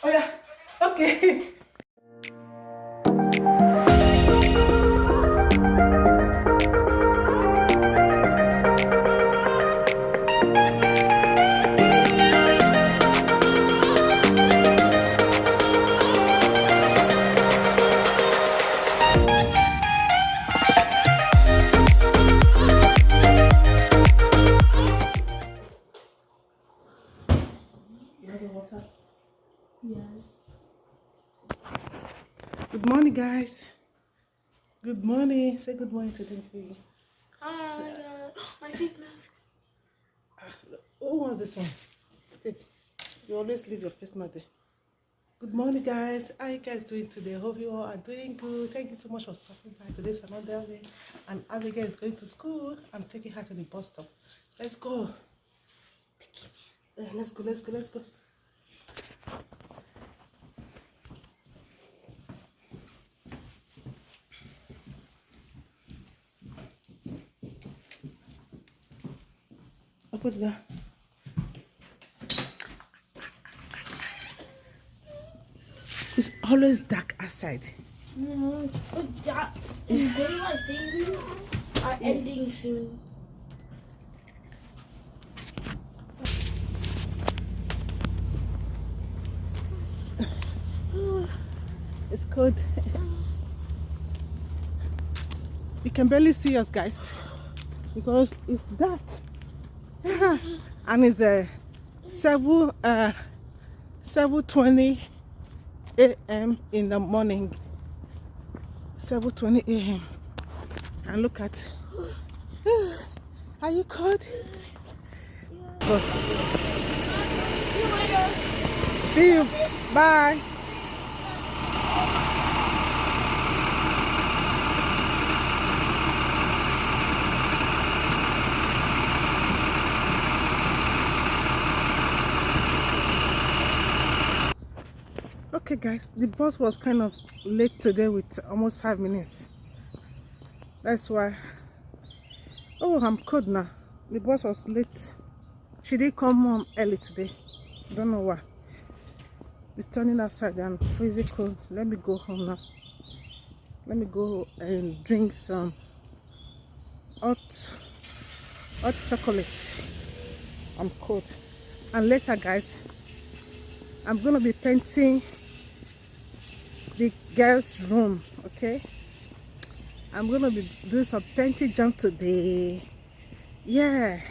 Oh yeah. Okay. You have the water? Yes. Good morning, guys. Good morning. Say good morning to them, please. Hi, my face mask. Who wants this one? Take. You always leave your face mat there. Good morning, guys. How are you guys doing today? Hope you all are doing good. Thank you so much for stopping by. Today's another day, and Abigail is going to school. I'm taking her to the bus stop. Let's go. Yeah, let's go. Let's go. Let's go. I'll put it there. It's always dark outside. No, but that daylight savings are ending soon. It's cold. You can barely see us, guys, because it's dark. And it's 7:20 a.m. in the morning. 7:20 a.m. And look at. Are you cold? Good. See you later. See you. Bye. Okay, guys, the bus was kind of late today with almost 5 minutes. That's why. Oh, I'm cold now. The bus was late. She didn't come home early today. Don't know why. It's turning outside and freezing cold. Let me go home now. Let me go and drink some hot chocolate. I'm cold. And later, guys, I'm gonna be painting the girls' room. Okay, I'm gonna be doing some painting job today. Yeah,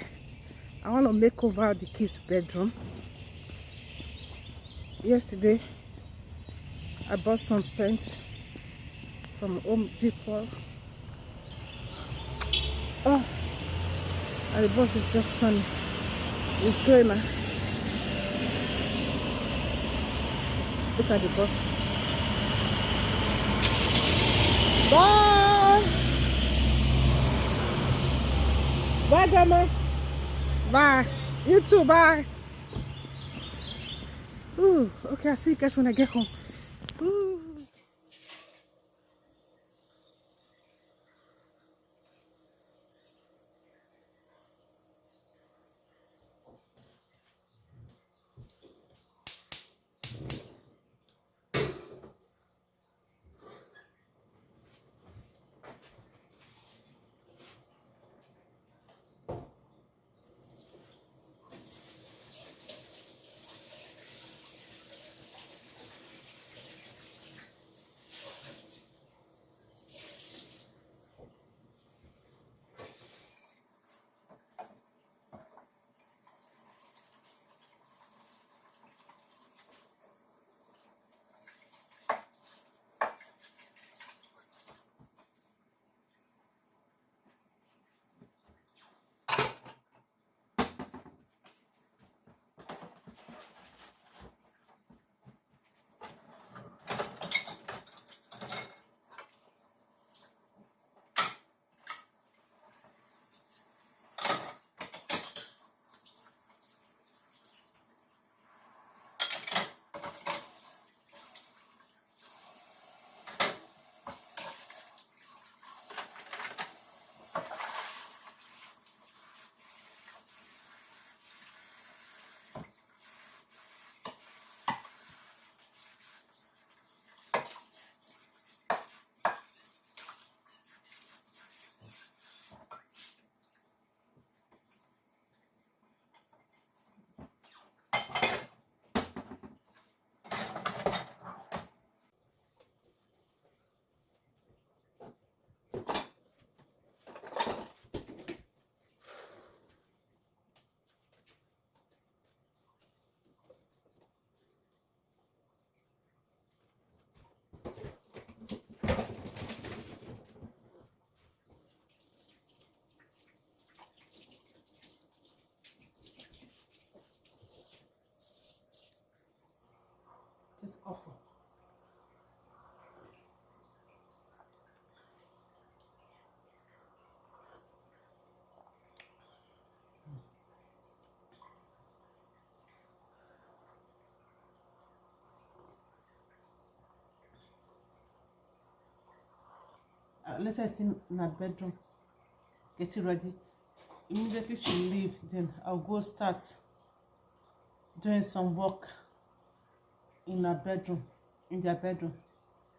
I want to make over the kids' bedroom. Yesterday I bought some paint from Home Depot. Oh, and the bus is just turning. It's going now. Look at the bus. Bye. Bye, Grandma. Bye. You too. Bye. Ooh, okay, I'll see you guys when I get home. Ooh. awful. Let's say still in her bedroom, getting ready. Immediately she leave, then I'll go start doing some work in her bedroom, in their bedroom.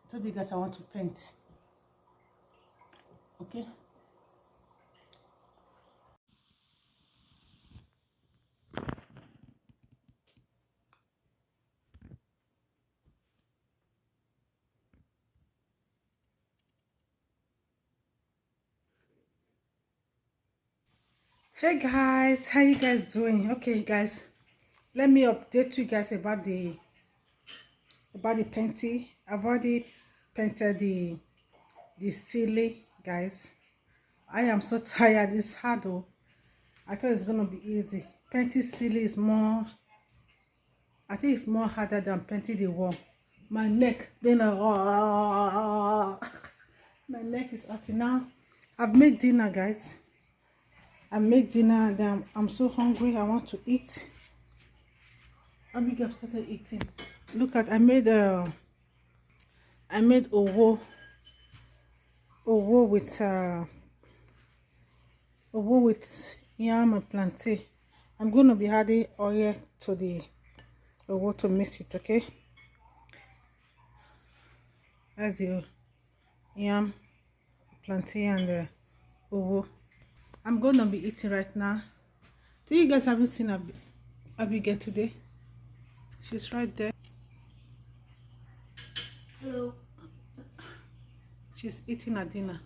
I told you guys I want to paint. Okay. Hey guys, how you guys doing? Okay guys, let me update you guys about the painting. I've already painted the ceiling, guys. I am so tired. It's hard though. I thought it's gonna be easy. Painting ceiling is more, I think it's more harder than painting the wall. My neck being my neck is hurting now. I've made dinner, guys. I made dinner and I'm so hungry. I want to eat. Abigail started eating. Look at, I made owo with yam and plantain. I'm going to be adding oil to the owo to mix it, okay? That's the yam, plantain, and the owo. I'm going to be eating right now. Do you guys haven't seen Abigail today? She's right there. Hello. She's eating her dinner.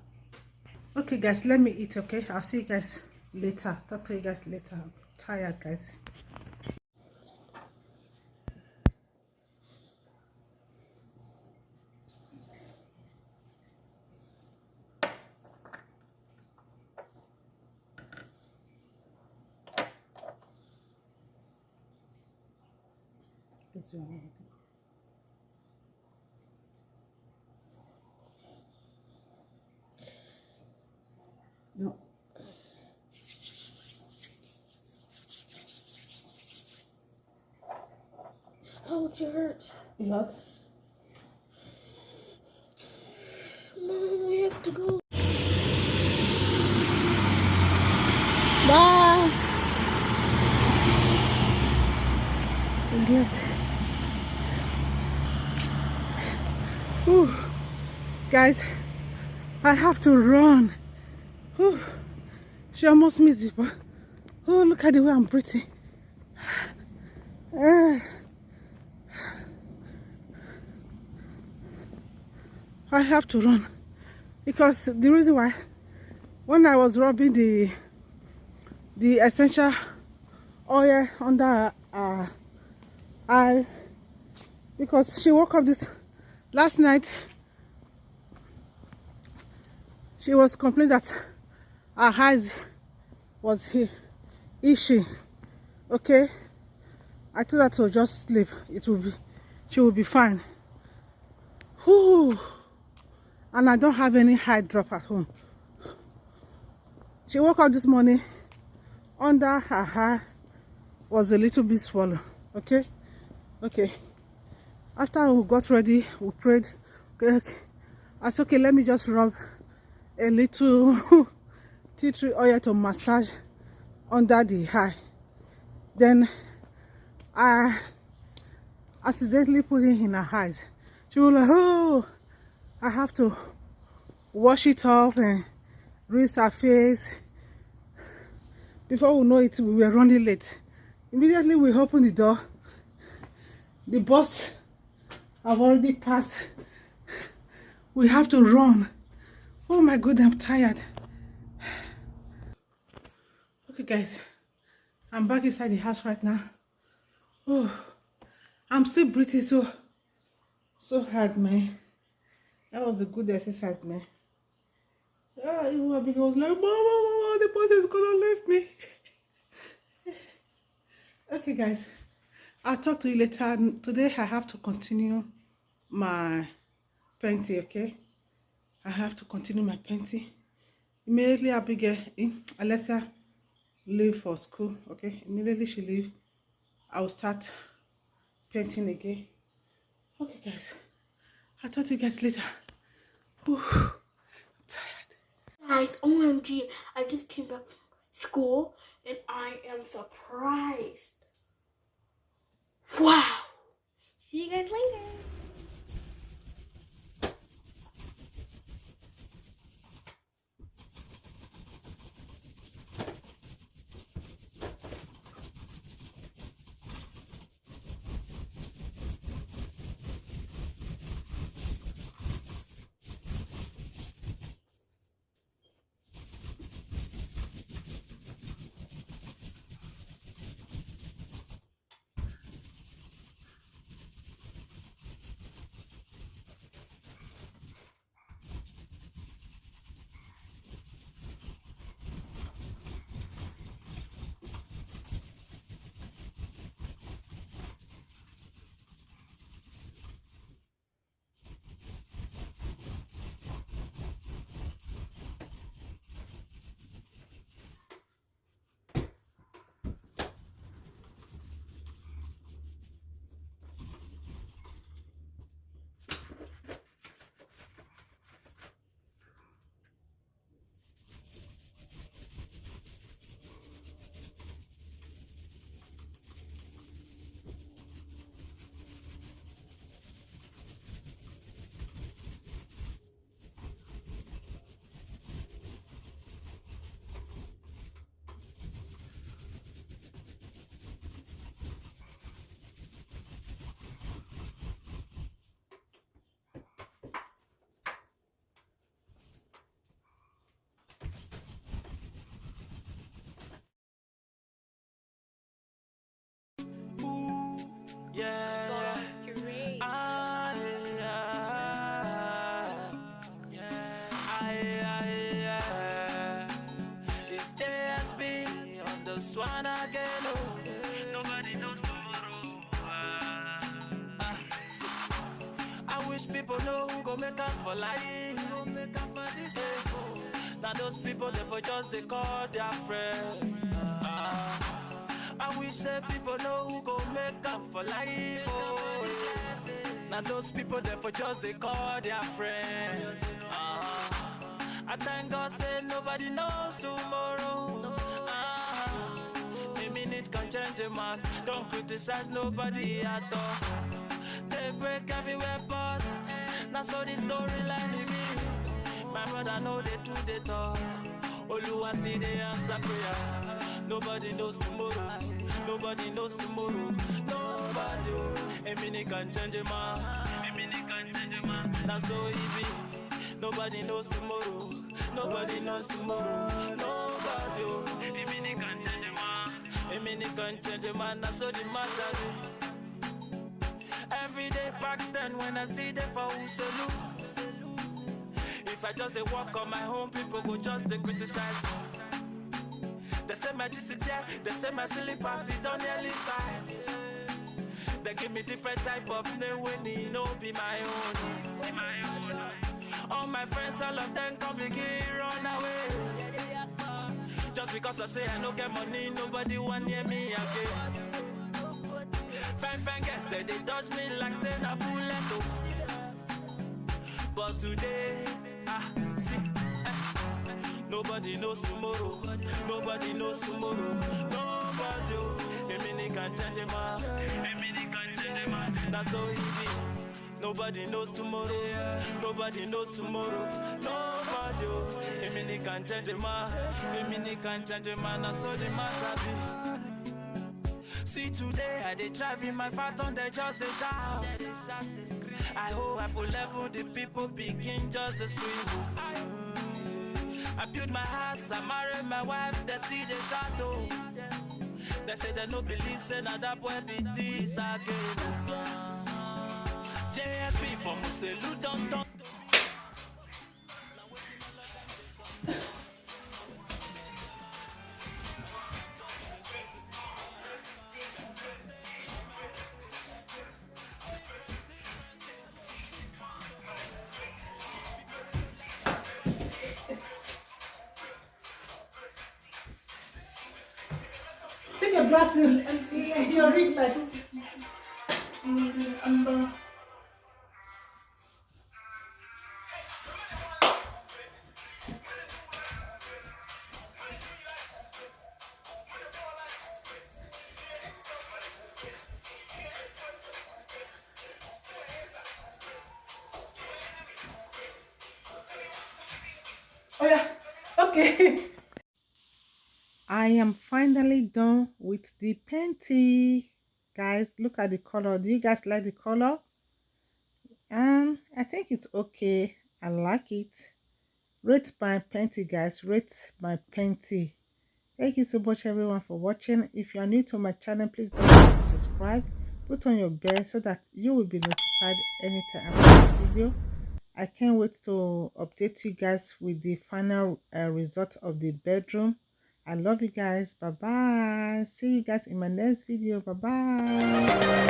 Okay guys, let me eat, okay? I'll see you guys later. Talk to you guys later. I'm tired, guys. No. Ouch, it hurts. It hurts? Mom, we have to go. Bye. We left. Ooh. Guys, I have to run. Ooh. She almost missed it, but oh, look at the way I'm breathing. I have to run because the reason why, when I was rubbing the essential oil under eye, because she woke up this last night, she was complaining that her eyes was itching. Okay, I told her to just sleep. She will be fine. Whew. And I don't have any eye drop at home. She woke up this morning, under her eye was a little bit swollen. Okay. After we got ready, we prayed. Okay. I said, okay, let me just rub a little tea tree oil to massage under the eye. Then I accidentally put it in her eyes. She was like, oh, I have to wash it off and rinse her face. Before we know it, we were running late. Immediately we opened the door. The bus have already passed. We have to run. Oh my God, I'm tired. Okay guys, I'm back inside the house right now. Oh, I'm still breathing so hard, man. That was a good exercise, man. Yeah, even Abigail was like, Mama, the bus is gonna leave me. Okay guys, I'll talk to you later. Today I have to continue my painting, okay? I have to continue my painting. Immediately Abigail, Alessia leave for school, okay? Immediately she leave, I'll start painting again. Okay, guys. I'll talk to you guys later. Whew, I'm tired. Guys, OMG, I just came back from school and I am surprised. Wow. See you guys later. Yeah. Ah, yeah. It's JSB on the swan again. Oh. Nobody knows tomorrow. I wish people know who go make up for life. Who go make up for this. Now those people they for just they call their friend. I wish say people know who go make up for life. Oh. Now those people there for just they call their friends. I thank God say nobody knows tomorrow. A minute can change a man. Don't criticize nobody at all. They break everywhere but now so the storyline begin. My brother know they do the talk. Oluwa still they answer prayer. Nobody knows tomorrow. Nobody knows tomorrow. Nobody. A minute can change a man. A minute can change a man. That's so easy. Nobody knows tomorrow. Nobody knows tomorrow. Nobody. A minute can change a man. A minute can change a man. That's so the matter. Every day back then when I stayed there for Uselu. If I just walk on my own, people go just criticize. They say my GCT, they say my silly pass, it don't nearly fine. They give me different type of name when it no be my own. All my friends, all of them come begin run away. Just because I say I don't get money, nobody want near me again. Fine guess they dodge me like say na bullet. But today, see. Nobody knows tomorrow. Nobody knows tomorrow. Nobody. A minute can change a man. A minute can change a man. That's so easy. Nobody knows tomorrow. Nobody knows tomorrow. Nobody. A minute can change a man. A minute can change a man. That's all the matter be. See today I dey drive in my phantom, they just they shout. I hope I full level the people begin just to scream. I build my house, I marry my wife, they see the shadow. They say they no believe, say now that boy be this again. JSP from Muselu, don't. your glasses. Your ring light. Oh yeah. Okay. I am finally done with the painting. Guys, look at the color. Do you guys like the color? And I think it's okay. I like it. Rate my painting, guys. Rate my painting. Thank you so much everyone for watching. If you are new to my channel, please don't forget to subscribe. Put on your bell so that you will be notified anytime I post a video. I can't wait to update you guys with the final result of the bedroom. I love you guys. Bye bye. See you guys in my next video. Bye bye.